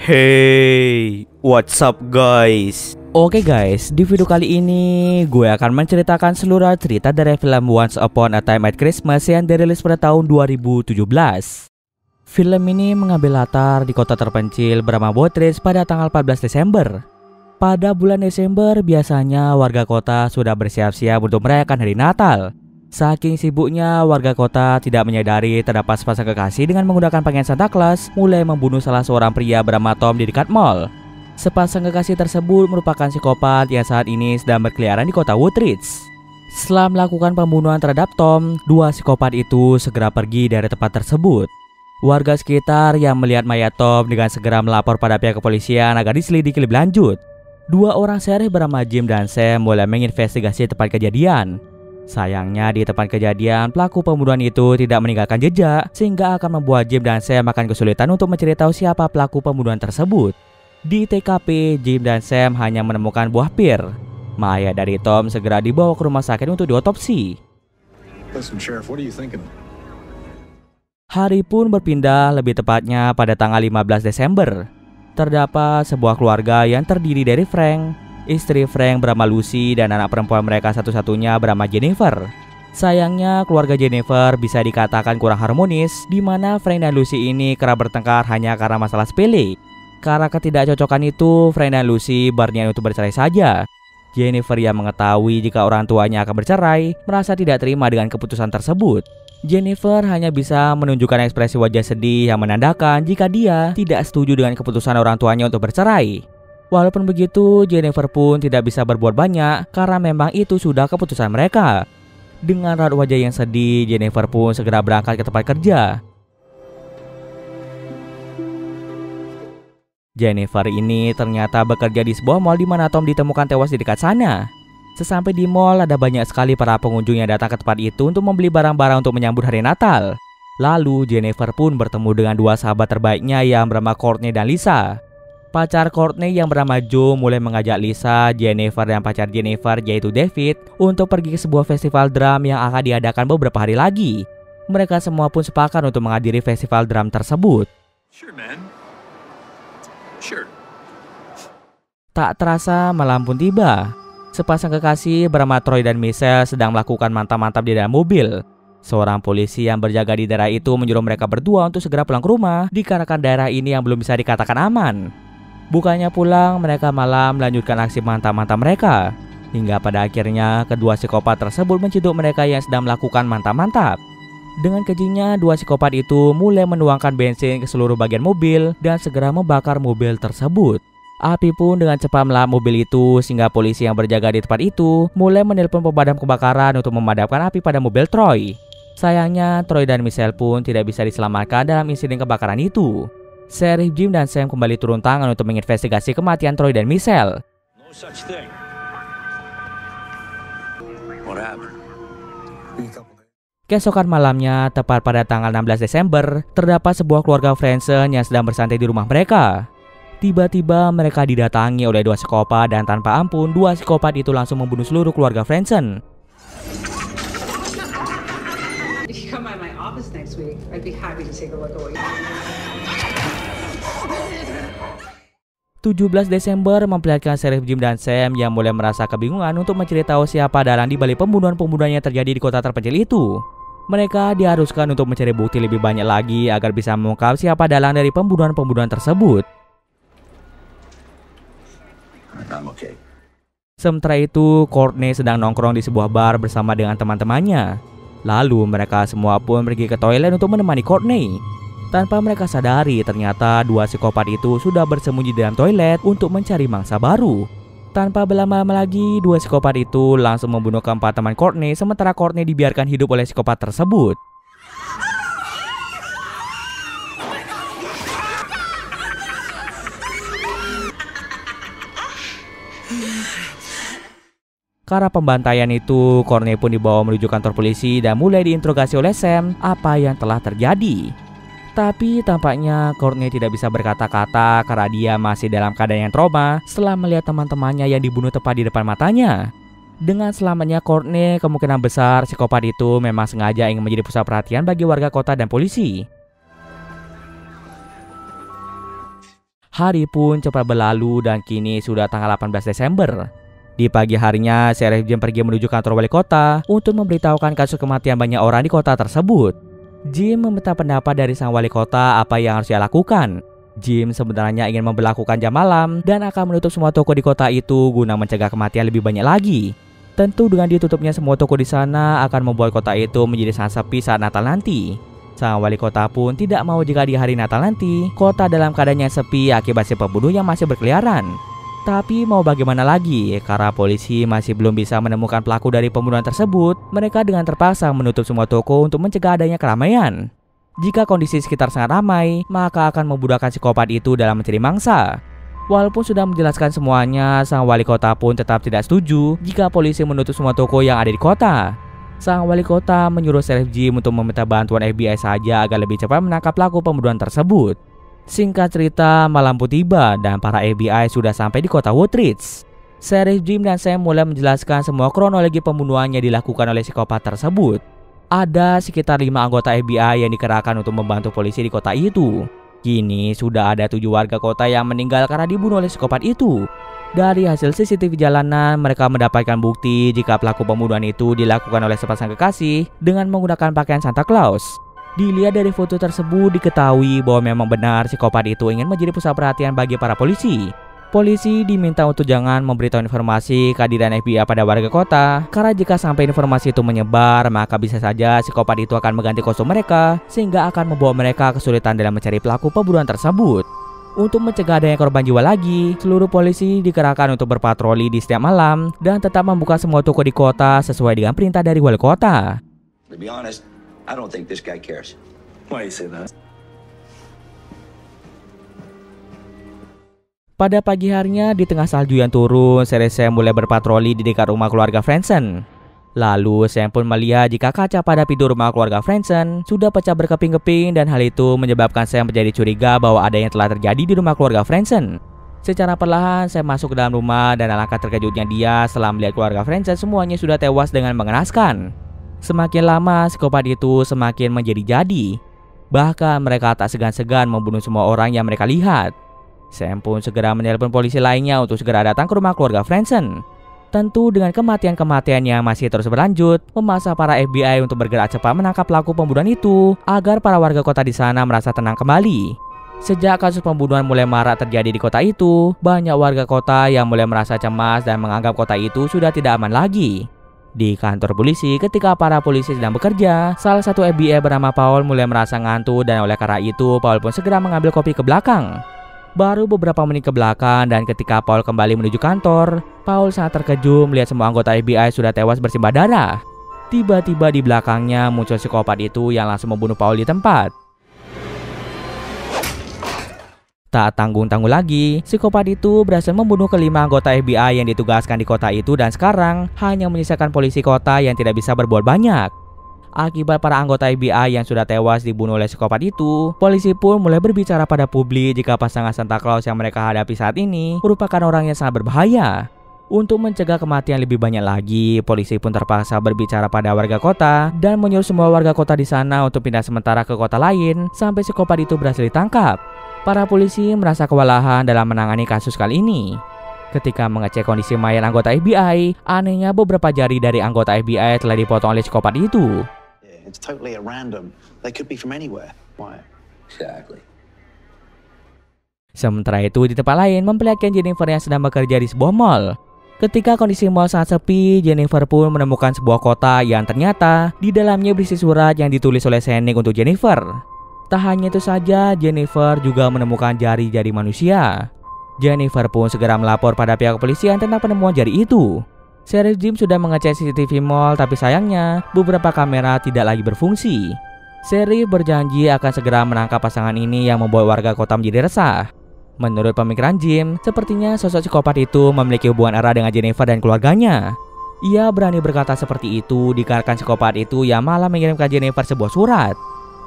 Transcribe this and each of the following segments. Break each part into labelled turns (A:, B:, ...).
A: Hey, what's up guys? Oke guys, di video kali ini gue akan menceritakan seluruh cerita dari film Once Upon a Time at Christmas yang dirilis pada tahun 2017. Film ini mengambil latar di kota terpencil bernama Botridge pada tanggal 14 Desember. Pada bulan Desember biasanya warga kota sudah bersiap-siap untuk merayakan hari Natal. Saking sibuknya, warga kota tidak menyadari terdapat sepasang kekasih dengan menggunakan pakaian Santa Claus mulai membunuh salah seorang pria bernama Tom di dekat mall. Sepasang kekasih tersebut merupakan psikopat yang saat ini sedang berkeliaran di kota Woodridge. Setelah melakukan pembunuhan terhadap Tom, dua psikopat itu segera pergi dari tempat tersebut. Warga sekitar yang melihat mayat Tom dengan segera melapor pada pihak kepolisian agar diselidiki lebih lanjut. Dua orang sheriff bernama Jim dan Sam mulai menginvestigasi tempat kejadian. Sayangnya di tempat kejadian, pelaku pembunuhan itu tidak meninggalkan jejak sehingga akan membuat Jim dan Sam akan kesulitan untuk mencari tahu siapa pelaku pembunuhan tersebut. Di TKP, Jim dan Sam hanya menemukan buah pir. Mayat dari Tom segera dibawa ke rumah sakit untuk diotopsi.
B: Listen, Sheriff, what are you thinking?
A: Hari pun berpindah, lebih tepatnya pada tanggal 15 Desember. Terdapat sebuah keluarga yang terdiri dari Frank, istri Frank bernama Lucy, dan anak perempuan mereka satu-satunya bernama Jennifer. Sayangnya keluarga Jennifer bisa dikatakan kurang harmonis, di mana Frank dan Lucy ini kerap bertengkar hanya karena masalah sepele. Karena ketidakcocokan itu, Frank dan Lucy berniat untuk bercerai saja. Jennifer yang mengetahui jika orang tuanya akan bercerai, merasa tidak terima dengan keputusan tersebut. Jennifer hanya bisa menunjukkan ekspresi wajah sedih yang menandakan jika dia tidak setuju dengan keputusan orang tuanya untuk bercerai. Walaupun begitu, Jennifer pun tidak bisa berbuat banyak karena memang itu sudah keputusan mereka. Dengan raut wajah yang sedih, Jennifer pun segera berangkat ke tempat kerja. Jennifer ini ternyata bekerja di sebuah mall di mana Tom ditemukan tewas di dekat sana. Sesampai di mall, ada banyak sekali para pengunjung yang datang ke tempat itu untuk membeli barang-barang untuk menyambut hari Natal. Lalu Jennifer pun bertemu dengan dua sahabat terbaiknya yang bernama Courtney dan Lisa. Pacar Courtney yang bernama Joe mulai mengajak Lisa, Jennifer, dan pacar Jennifer yaitu David untuk pergi ke sebuah festival drum yang akan diadakan beberapa hari lagi. Mereka semua pun sepakat untuk menghadiri festival drum tersebut.
B: Sure, man. Sure.
A: Tak terasa malam pun tiba. Sepasang kekasih bernama Troy dan Michelle sedang melakukan mantap-mantap di dalam mobil. Seorang polisi yang berjaga di daerah itu menyuruh mereka berdua untuk segera pulang ke rumah dikarenakan daerah ini yang belum bisa dikatakan aman. Bukannya pulang, mereka malah melanjutkan aksi mantap-mantap mereka. Hingga pada akhirnya, kedua psikopat tersebut menciduk mereka yang sedang melakukan mantap-mantap. Dengan kejinya, dua psikopat itu mulai menuangkan bensin ke seluruh bagian mobil dan segera membakar mobil tersebut. Api pun dengan cepat melahap mobil itu sehingga polisi yang berjaga di tempat itu mulai menelpon pemadam kebakaran untuk memadamkan api pada mobil Troy. Sayangnya, Troy dan Michelle pun tidak bisa diselamatkan dalam insiden kebakaran itu. Sheriff Jim dan Sam kembali turun tangan untuk menginvestigasi kematian Troy dan Michelle.
B: No such thing. What happened?
A: Keesokan malamnya, tepat pada tanggal 16 Desember, terdapat sebuah keluarga Franson yang sedang bersantai di rumah mereka. Tiba-tiba mereka didatangi oleh dua psikopat dan tanpa ampun, dua psikopat itu langsung membunuh seluruh keluarga Franson.
C: If you come by my office next week, I'd be happy to take a look at what you
A: 17 Desember memperlihatkan Sheriff Jim dan Sam yang mulai merasa kebingungan untuk mencari tahu siapa dalang di balik pembunuhan-pembunuhan yang terjadi di kota terpencil itu. Mereka diharuskan untuk mencari bukti lebih banyak lagi agar bisa mengungkap siapa dalang dari pembunuhan-pembunuhan tersebut.
B: Okay.
A: Sementara itu, Courtney sedang nongkrong di sebuah bar bersama dengan teman-temannya. Lalu mereka semua pun pergi ke toilet untuk menemani Courtney. Tanpa mereka sadari, ternyata dua psikopat itu sudah bersembunyi di dalam toilet untuk mencari mangsa baru. Tanpa berlama-lama lagi, dua psikopat itu langsung membunuh keempat teman Courtney, sementara Courtney dibiarkan hidup oleh psikopat tersebut. Karena pembantaian itu, Courtney pun dibawa menuju kantor polisi dan mulai diinterogasi oleh Sam apa yang telah terjadi. Tapi tampaknya Courtney tidak bisa berkata-kata karena dia masih dalam keadaan yang trauma setelah melihat teman-temannya yang dibunuh tepat di depan matanya. Dengan selamatnya Courtney, kemungkinan besar psikopat itu memang sengaja ingin menjadi pusat perhatian bagi warga kota dan polisi. Hari pun cepat berlalu dan kini sudah tanggal 18 Desember. Di pagi harinya, Sheriff Jim pergi menuju kantor wali kota untuk memberitahukan kasus kematian banyak orang di kota tersebut. Jim meminta pendapat dari sang wali kota apa yang harus dia lakukan. Jim sebenarnya ingin memberlakukan jam malam dan akan menutup semua toko di kota itu guna mencegah kematian lebih banyak lagi. Tentu dengan ditutupnya semua toko di sana akan membuat kota itu menjadi sangat sepi saat Natal nanti. Sang wali kota pun tidak mau jika di hari Natal nanti kota dalam keadaan yang sepi akibat si pembunuh yang masih berkeliaran. Tapi mau bagaimana lagi, karena polisi masih belum bisa menemukan pelaku dari pembunuhan tersebut, mereka dengan terpaksa menutup semua toko untuk mencegah adanya keramaian. Jika kondisi sekitar sangat ramai, maka akan memudahkan psikopat itu dalam mencari mangsa. Walaupun sudah menjelaskan semuanya, sang wali kota pun tetap tidak setuju jika polisi menutup semua toko yang ada di kota. Sang wali kota menyuruh Sheriff Jim untuk meminta bantuan FBI saja agar lebih cepat menangkap pelaku pembunuhan tersebut. Singkat cerita, malam pun tiba dan para FBI sudah sampai di kota Woodridge. Sheriff Jim dan Sam mulai menjelaskan semua kronologi pembunuhan yang dilakukan oleh psikopat tersebut. Ada sekitar 5 anggota FBI yang dikerahkan untuk membantu polisi di kota itu. Kini sudah ada 7 warga kota yang meninggal karena dibunuh oleh psikopat itu. Dari hasil CCTV jalanan, mereka mendapatkan bukti jika pelaku pembunuhan itu dilakukan oleh sepasang kekasih dengan menggunakan pakaian Santa Claus. Dilihat dari foto tersebut, diketahui bahwa memang benar psikopat itu ingin menjadi pusat perhatian bagi para polisi. Polisi diminta untuk jangan memberitahu informasi kehadiran FBI pada warga kota, karena jika sampai informasi itu menyebar, maka bisa saja psikopat itu akan mengganti kostum mereka, sehingga akan membawa mereka kesulitan dalam mencari pelaku pembunuhan tersebut. Untuk mencegah adanya korban jiwa lagi, seluruh polisi dikerahkan untuk berpatroli di setiap malam dan tetap membuka semua toko di kota sesuai dengan perintah dari wali kota.
B: To be honest, I don't think this guy cares. Why you say that?
A: Pada pagi harinya, di tengah salju yang turun, Sheriff Sam mulai berpatroli di dekat rumah keluarga Franzen. Lalu Sam pun melihat jika kaca pada pintu rumah keluarga Franzen sudah pecah berkeping-keping dan hal itu menyebabkan Sam menjadi curiga bahwa ada yang telah terjadi di rumah keluarga Franzen. Secara perlahan Sam masuk ke dalam rumah dan alangkah terkejutnya dia setelah melihat keluarga Franzen semuanya sudah tewas dengan mengenaskan. Semakin lama psikopat itu semakin menjadi-jadi. Bahkan mereka tak segan-segan membunuh semua orang yang mereka lihat. Sam pun segera menelpon polisi lainnya untuk segera datang ke rumah keluarga Franzen. Tentu dengan kematian-kematian yang masih terus berlanjut, memaksa para FBI untuk bergerak cepat menangkap pelaku pembunuhan itu agar para warga kota di sana merasa tenang kembali. Sejak kasus pembunuhan mulai marak terjadi di kota itu, banyak warga kota yang mulai merasa cemas dan menganggap kota itu sudah tidak aman lagi. Di kantor polisi, ketika para polisi sedang bekerja, salah satu FBI bernama Paul mulai merasa ngantuk dan oleh karena itu Paul pun segera mengambil kopi ke belakang. Baru beberapa menit ke belakang dan ketika Paul kembali menuju kantor, Paul sangat terkejut melihat semua anggota FBI sudah tewas bersimbah darah. Tiba-tiba di belakangnya muncul psikopat itu yang langsung membunuh Paul di tempat. Tak tanggung-tanggung lagi, psikopat itu berhasil membunuh kelima anggota FBI yang ditugaskan di kota itu dan sekarang hanya menyisakan polisi kota yang tidak bisa berbuat banyak. Akibat para anggota FBI yang sudah tewas dibunuh oleh psikopat itu, polisi pun mulai berbicara pada publik jika pasangan Santa Claus yang mereka hadapi saat ini merupakan orang yang sangat berbahaya. Untuk mencegah kematian lebih banyak lagi, polisi pun terpaksa berbicara pada warga kota dan menyuruh semua warga kota di sana untuk pindah sementara ke kota lain sampai psikopat itu berhasil ditangkap. Para polisi merasa kewalahan dalam menangani kasus kali ini. Ketika mengecek kondisi mayat anggota FBI, anehnya beberapa jari dari anggota FBI telah dipotong oleh psikopat itu.
D: It's totally at random. They could be from anywhere. Why?
B: Exactly.
A: Sementara itu di tempat lain memperlihatkan Jennifer yang sedang bekerja di sebuah mall. Ketika kondisi mall sangat sepi, Jennifer pun menemukan sebuah kotak yang ternyata di dalamnya berisi surat yang ditulis oleh Senick untuk Jennifer. Tak hanya itu saja, Jennifer juga menemukan jari-jari manusia. Jennifer pun segera melapor pada pihak kepolisian tentang penemuan jari itu. Sheriff Jim sudah mengecek CCTV mall, tapi sayangnya beberapa kamera tidak lagi berfungsi. Sheriff berjanji akan segera menangkap pasangan ini yang membuat warga kota menjadi resah. Menurut pemikiran Jim, sepertinya sosok psikopat itu memiliki hubungan erat dengan Jennifer dan keluarganya. Ia berani berkata seperti itu dikarenakan psikopat itu yang malah mengirimkan Jennifer sebuah surat.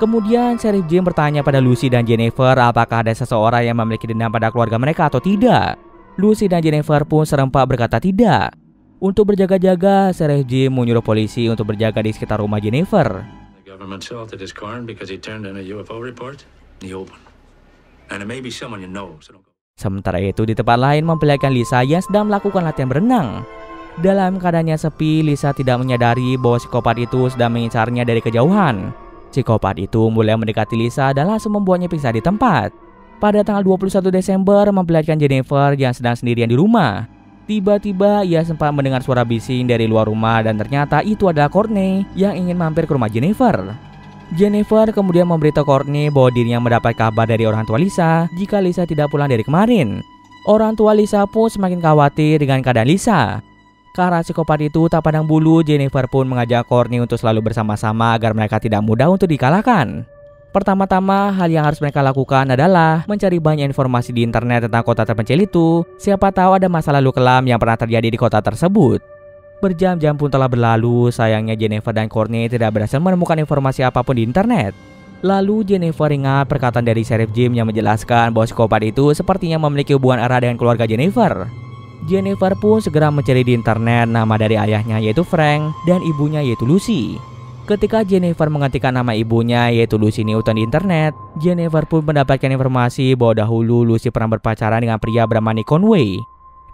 A: Kemudian Sheriff Jim bertanya pada Lucy dan Jennifer apakah ada seseorang yang memiliki dendam pada keluarga mereka atau tidak. Lucy dan Jennifer pun serempak berkata tidak. Untuk berjaga-jaga, Sheriff Jim menyuruh polisi untuk berjaga di sekitar rumah Jennifer.
B: The government salted his corn because he turned in a UFO report in the open. And it may be someone you know, so don't go.
A: Sementara itu di tempat lain memperlihatkan Lisa yang sedang melakukan latihan berenang. Dalam keadaannya sepi, Lisa tidak menyadari bahwa psikopat itu sedang mengincarnya dari kejauhan. Psikopat itu mulai mendekati Lisa dan langsung membuatnya pingsan di tempat. Pada tanggal 21 Desember memperlihatkan Jennifer yang sedang sendirian di rumah. Tiba-tiba ia sempat mendengar suara bising dari luar rumah dan ternyata itu adalah Courtney yang ingin mampir ke rumah Jennifer. Jennifer kemudian memberitahu Courtney bahwa dirinya mendapat kabar dari orang tua Lisa jika Lisa tidak pulang dari kemarin. Orang tua Lisa pun semakin khawatir dengan keadaan Lisa. Karena psikopat itu tak pandang bulu, Jennifer pun mengajak Courtney untuk selalu bersama-sama agar mereka tidak mudah untuk dikalahkan. Pertama-tama, hal yang harus mereka lakukan adalah mencari banyak informasi di internet tentang kota terpencil itu. Siapa tahu ada masa lalu kelam yang pernah terjadi di kota tersebut. Berjam-jam pun telah berlalu, sayangnya Jennifer dan Courtney tidak berhasil menemukan informasi apapun di internet. Lalu Jennifer ingat perkataan dari Sheriff Jim yang menjelaskan bahwa psikopat itu sepertinya memiliki hubungan erat dengan keluarga Jennifer. Jennifer pun segera mencari di internet nama dari ayahnya yaitu Frank dan ibunya yaitu Lucy. Ketika Jennifer mengetikkan nama ibunya yaitu Lucy Newton di internet, Jennifer pun mendapatkan informasi bahwa dahulu Lucy pernah berpacaran dengan pria bernama Nick Conway.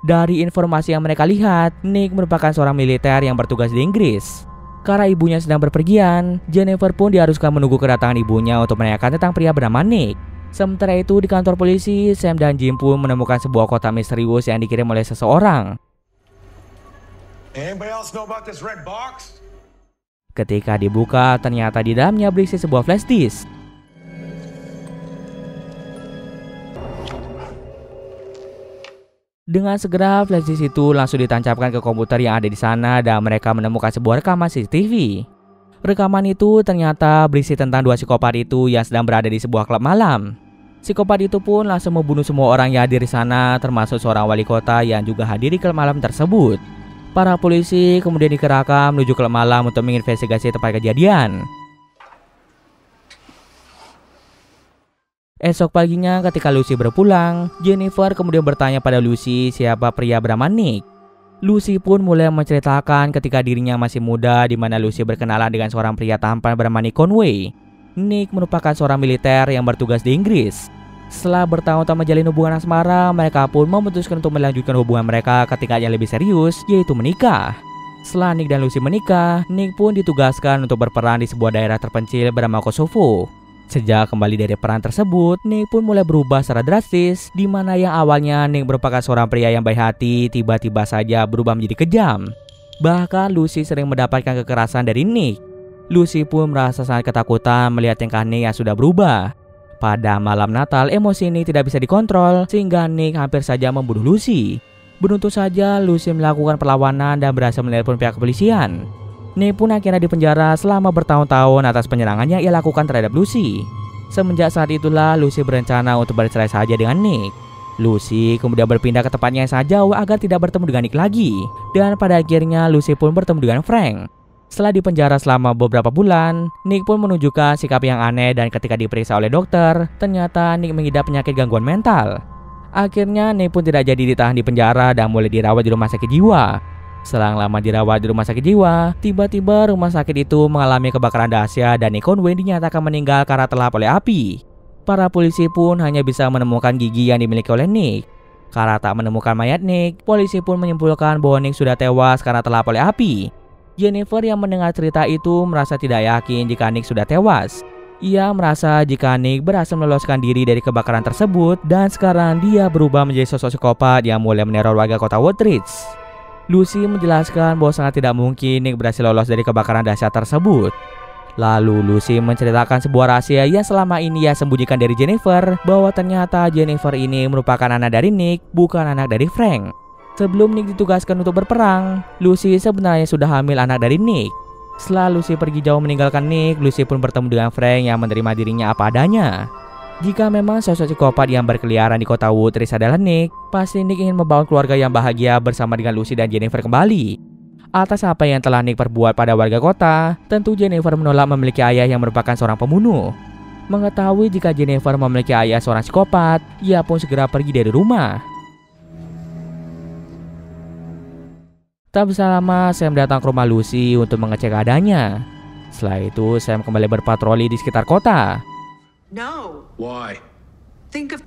A: Dari informasi yang mereka lihat, Nick merupakan seorang militer yang bertugas di Inggris. Karena ibunya sedang berpergian, Jennifer pun diharuskan menunggu kedatangan ibunya untuk menanyakan tentang pria bernama Nick. Sementara itu di kantor polisi, Sam dan Jim pun menemukan sebuah kotak misterius yang dikirim oleh seseorang.
E: Anybody else know about this red box?
A: Ketika dibuka, ternyata di dalamnya berisi sebuah flash disk. Dengan segera, flash disk itu langsung ditancapkan ke komputer yang ada di sana dan mereka menemukan sebuah rekaman CCTV. Rekaman itu ternyata berisi tentang dua psikopat itu yang sedang berada di sebuah klub malam. Psikopat itu pun langsung membunuh semua orang yang hadir di sana, termasuk seorang wali kota yang juga hadir di klub malam tersebut. Para polisi kemudian dikerahkan menuju klub malam untuk menginvestigasi tempat kejadian. Esok paginya ketika Lucy berpulang, Jennifer kemudian bertanya pada Lucy siapa pria bernama Nick. Lucy pun mulai menceritakan ketika dirinya masih muda di mana Lucy berkenalan dengan seorang pria tampan bernama Nick Conway. Nick merupakan seorang militer yang bertugas di Inggris. Setelah bertahun-tahun menjalin hubungan asmara, mereka pun memutuskan untuk melanjutkan hubungan mereka ke tingkat yang lebih serius, yaitu menikah. Setelah Nick dan Lucy menikah, Nick pun ditugaskan untuk berperan di sebuah daerah terpencil bernama Kosovo. Sejak kembali dari perang tersebut, Nick pun mulai berubah secara drastis, di mana yang awalnya Nick merupakan seorang pria yang baik hati, tiba-tiba saja berubah menjadi kejam. Bahkan Lucy sering mendapatkan kekerasan dari Nick. Lucy pun merasa sangat ketakutan melihat tingkah Nick yang sudah berubah. Pada malam Natal, emosi Nick tidak bisa dikontrol, sehingga Nick hampir saja membunuh Lucy. Beruntung saja, Lucy melakukan perlawanan dan berhasil menelepon pihak kepolisian. Nick pun akhirnya dipenjara selama bertahun-tahun atas penyerangan yang ia lakukan terhadap Lucy. Semenjak saat itulah Lucy berencana untuk bercerai saja dengan Nick. Lucy kemudian berpindah ke tempatnya yang sangat jauh agar tidak bertemu dengan Nick lagi. Dan pada akhirnya Lucy pun bertemu dengan Frank. Setelah dipenjara selama beberapa bulan, Nick pun menunjukkan sikap yang aneh dan ketika diperiksa oleh dokter, ternyata Nick mengidap penyakit gangguan mental. Akhirnya Nick pun tidak jadi ditahan di penjara dan mulai dirawat di rumah sakit jiwa. Selang lama dirawat di rumah sakit jiwa, tiba-tiba rumah sakit itu mengalami kebakaran dahsyat dan Nick Conway dinyatakan meninggal karena terlahap oleh api. Para polisi pun hanya bisa menemukan gigi yang dimiliki oleh Nick. Karena tak menemukan mayat Nick, polisi pun menyimpulkan bahwa Nick sudah tewas karena terlahap oleh api. Jennifer yang mendengar cerita itu merasa tidak yakin jika Nick sudah tewas. Ia merasa jika Nick berhasil meloloskan diri dari kebakaran tersebut dan sekarang dia berubah menjadi sosok psikopat yang mulai meneror warga kota Woodridge. Lucy menjelaskan bahwa sangat tidak mungkin Nick berhasil lolos dari kebakaran dahsyat tersebut. Lalu Lucy menceritakan sebuah rahasia yang selama ini ia sembunyikan dari Jennifer, bahwa ternyata Jennifer ini merupakan anak dari Nick, bukan anak dari Frank. Sebelum Nick ditugaskan untuk berperang, Lucy sebenarnya sudah hamil anak dari Nick. Setelah Lucy pergi jauh meninggalkan Nick, Lucy pun bertemu dengan Frank yang menerima dirinya apa adanya. Jika memang sosok psikopat yang berkeliaran di kota Woodridge adalah Nick, pasti Nick ingin membangun keluarga yang bahagia bersama dengan Lucy dan Jennifer kembali. Atas apa yang telah Nick perbuat pada warga kota, tentu Jennifer menolak memiliki ayah yang merupakan seorang pembunuh. Mengetahui jika Jennifer memiliki ayah seorang psikopat, ia pun segera pergi dari rumah. Tak bisa lama, Sam datang ke rumah Lucy untuk mengecek keadaannya. Setelah itu, Sam kembali berpatroli di sekitar kota.
C: No.
E: Why?
C: Think of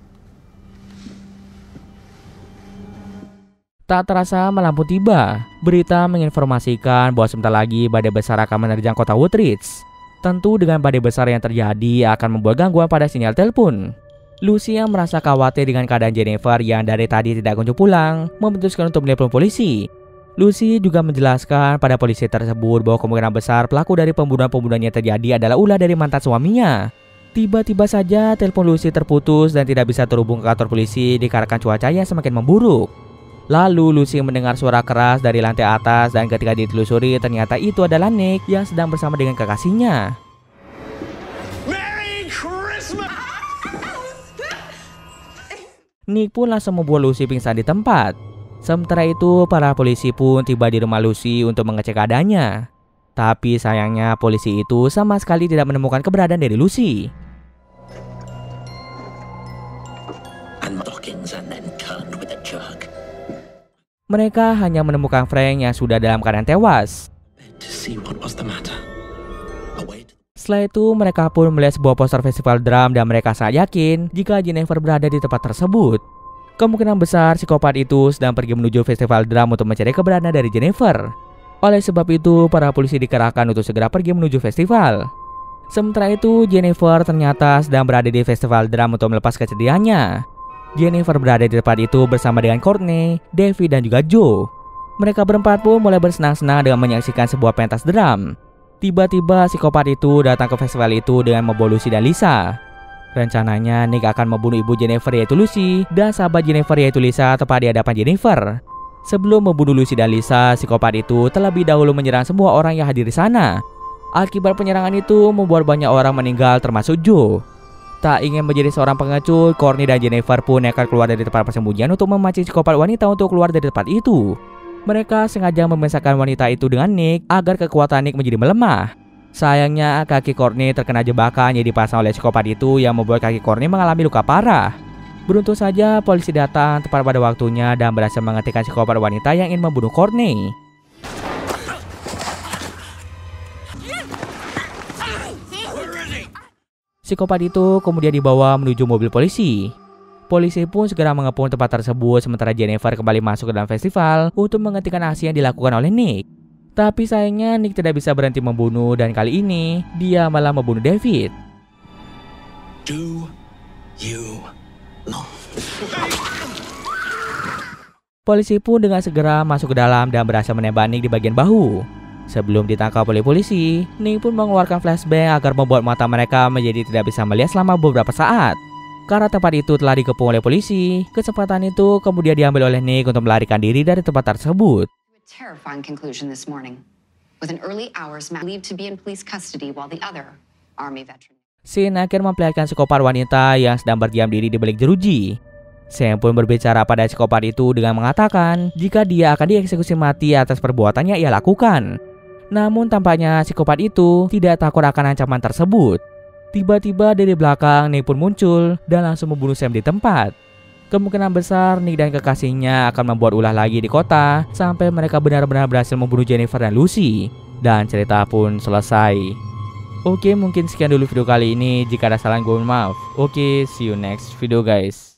A: Tak terasa malam pun tiba. Berita menginformasikan bahwa sebentar lagi badai besar akan menerjang kota Woodridge. Tentu dengan badai besar yang terjadi akan membuat gangguan pada sinyal telepon. Lucy yang merasa khawatir dengan keadaan Jennifer yang dari tadi tidak kunjung pulang, memutuskan untuk menelpon polisi. Lucy juga menjelaskan pada polisi tersebut bahwa kemungkinan besar pelaku dari pembunuhan yang terjadi adalah ulah dari mantan suaminya. Tiba-tiba saja telepon Lucy terputus dan tidak bisa terhubung ke kantor polisi dikarenakan cuaca yang semakin memburuk. Lalu Lucy mendengar suara keras dari lantai atas dan ketika ditelusuri ternyata itu adalah Nick yang sedang bersama dengan kekasihnya.
E: Merry Christmas!
A: Nick pun langsung membuat Lucy pingsan di tempat. Sementara itu para polisi pun tiba di rumah Lucy untuk mengecek keadaannya. Tapi sayangnya polisi itu sama sekali tidak menemukan keberadaan dari Lucy. Mereka hanya menemukan Frank yang sudah dalam keadaan tewas. Setelah itu mereka pun melihat sebuah poster festival drum dan mereka sangat yakin jika Jennifer berada di tempat tersebut. Kemungkinan besar psikopat itu sedang pergi menuju festival drum untuk mencari keberadaan dari Jennifer. Oleh sebab itu para polisi dikerahkan untuk segera pergi menuju festival. Sementara itu Jennifer ternyata sedang berada di festival drum untuk melepas kesedihannya. Jennifer berada di tempat itu bersama dengan Courtney, David dan juga Joe. Mereka berempat pun mulai bersenang-senang dengan menyaksikan sebuah pentas drum. Tiba-tiba psikopat itu datang ke festival itu dengan membawa Lucy dan Lisa. Rencananya Nick akan membunuh ibu Jennifer yaitu Lucy dan sahabat Jennifer yaitu Lisa tepat di hadapan Jennifer. Sebelum membunuh Lucy dan Lisa, psikopat itu terlebih dahulu menyerang semua orang yang hadir di sana. Akibat penyerangan itu membuat banyak orang meninggal termasuk Joe. Tak ingin menjadi seorang pengecut, Courtney dan Jennifer pun nekat keluar dari tempat persembunyian untuk memancing psikopat wanita untuk keluar dari tempat itu. Mereka sengaja memisahkan wanita itu dengan Nick agar kekuatan Nick menjadi melemah. Sayangnya kaki Courtney terkena jebakan yang dipasang oleh psikopat itu yang membuat kaki Courtney mengalami luka parah. Beruntung saja polisi datang tepat pada waktunya dan berhasil menghentikan psikopat wanita yang ingin membunuh Courtney. Psikopat itu kemudian dibawa menuju mobil polisi. Polisi pun segera mengepung tempat tersebut sementara Jennifer kembali masuk ke dalam festival untuk menghentikan aksi yang dilakukan oleh Nick. Tapi sayangnya Nick tidak bisa berhenti membunuh dan kali ini dia malah membunuh David.
D: Do you love?
A: Polisi pun dengan segera masuk ke dalam dan berhasil menembak Nick di bagian bahu. Sebelum ditangkap oleh polisi, Nick pun mengeluarkan flashbang agar membuat mata mereka menjadi tidak bisa melihat selama beberapa saat. Karena tempat itu telah dikepung oleh polisi, kesempatan itu kemudian diambil oleh Nick untuk melarikan diri dari tempat tersebut.
F: Terrifying conclusion this morning. Within early hours, Matt believed to be in police custody while the other Army veteran.
A: Shane akhirnya memperlihatkan psikopat wanita yang sedang berdiam diri di balik jeruji. Shane pun berbicara pada psikopat itu dengan mengatakan jika dia akan dieksekusi mati atas perbuatannya ia lakukan. Namun tampaknya psikopat itu tidak takut akan ancaman tersebut. Tiba-tiba dari belakang Nick pun muncul dan langsung membunuh Sam di tempat. Kemungkinan besar Nick dan kekasihnya akan membuat ulah lagi di kota sampai mereka benar-benar berhasil membunuh Jennifer dan Lucy. Dan cerita pun selesai. Oke, mungkin sekian dulu video kali ini. Jika ada salah gue mohon maaf. Oke, see you next video guys.